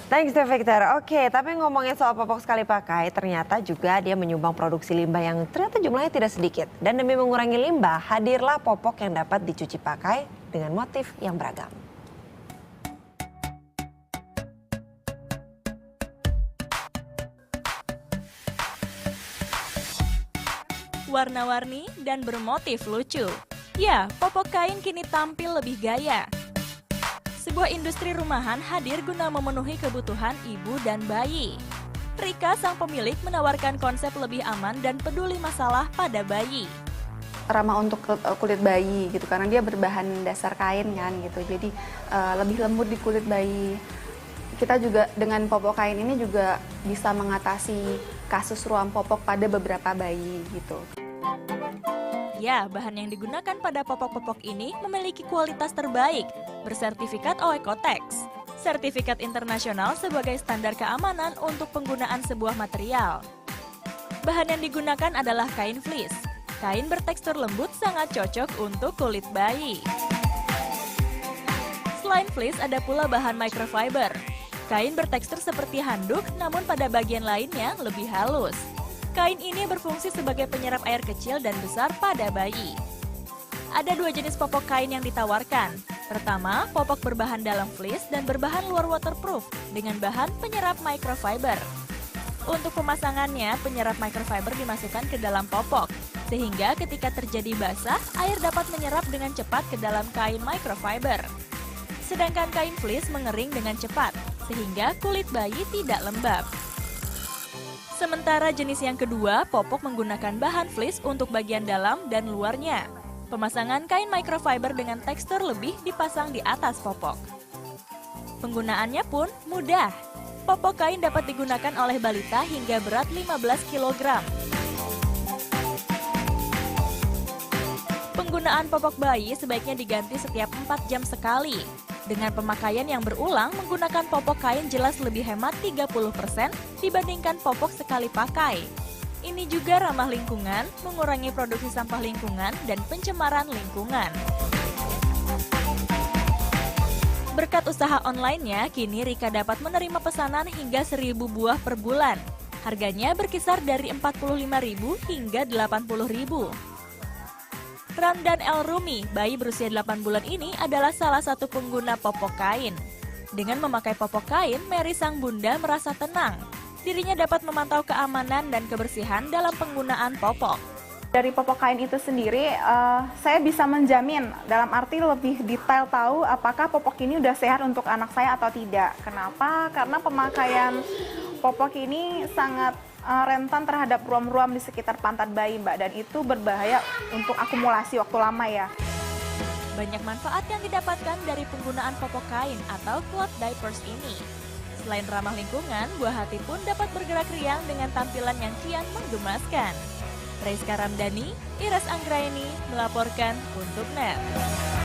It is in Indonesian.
Thanks to Victor. Oke, tapi ngomongin soal popok sekali pakai, ternyata juga dia menyumbang produksi limbah yang ternyata jumlahnya tidak sedikit. Dan demi mengurangi limbah, hadirlah popok yang dapat dicuci pakai dengan motif yang beragam. Warna-warni dan bermotif lucu. Ya, popok kain kini tampil lebih gaya. Sebuah industri rumahan hadir guna memenuhi kebutuhan ibu dan bayi. Rika, sang pemilik, menawarkan konsep lebih aman dan peduli masalah pada bayi. Ramah untuk kulit bayi gitu, karena dia berbahan dasar kain kan gitu, jadi lebih lembut di kulit bayi. Kita juga dengan popok kain ini juga bisa mengatasi kasus ruam popok pada beberapa bayi gitu. Ya, bahan yang digunakan pada popok-popok ini memiliki kualitas terbaik, bersertifikat Oekotex, sertifikat internasional sebagai standar keamanan untuk penggunaan sebuah material. Bahan yang digunakan adalah kain fleece. Kain bertekstur lembut sangat cocok untuk kulit bayi. Selain fleece, ada pula bahan microfiber. Kain bertekstur seperti handuk, namun pada bagian lainnya lebih halus. Kain ini berfungsi sebagai penyerap air kecil dan besar pada bayi. Ada dua jenis popok kain yang ditawarkan. Pertama, popok berbahan dalam fleece dan berbahan luar waterproof dengan bahan penyerap microfiber. Untuk pemasangannya, penyerap microfiber dimasukkan ke dalam popok, sehingga ketika terjadi basah, air dapat menyerap dengan cepat ke dalam kain microfiber. Sedangkan kain fleece mengering dengan cepat, sehingga kulit bayi tidak lembab. Sementara jenis yang kedua, popok menggunakan bahan fleece untuk bagian dalam dan luarnya. Pemasangan kain microfiber dengan tekstur lebih dipasang di atas popok. Penggunaannya pun mudah. Popok kain dapat digunakan oleh balita hingga berat 15 kg. Penggunaan popok bayi sebaiknya diganti setiap 4 jam sekali. Dengan pemakaian yang berulang, menggunakan popok kain jelas lebih hemat 30% dibandingkan popok sekali pakai. Ini juga ramah lingkungan, mengurangi produksi sampah lingkungan, dan pencemaran lingkungan. Berkat usaha online-nya, kini Rika dapat menerima pesanan hingga 1.000 buah per bulan. Harganya berkisar dari 45.000 hingga 80.000. Ramdan El Rumi, bayi berusia 8 bulan ini adalah salah satu pengguna popok kain. Dengan memakai popok kain, Mary sang bunda merasa tenang. Dirinya dapat memantau keamanan dan kebersihan dalam penggunaan popok. Dari popok kain itu sendiri, saya bisa menjamin dalam arti lebih detail tahu apakah popok ini udah sehat untuk anak saya atau tidak. Kenapa? Karena pemakaian popok ini sangat rentan terhadap ruam-ruam di sekitar pantat bayi, Mbak, dan itu berbahaya untuk akumulasi waktu lama ya. Banyak manfaat yang didapatkan dari penggunaan popok kain atau cloth diapers ini. Selain ramah lingkungan, buah hati pun dapat bergerak riang dengan tampilan yang kian menggemaskan. Rizka Ramdhani, Iras Anggraini melaporkan untuk NET.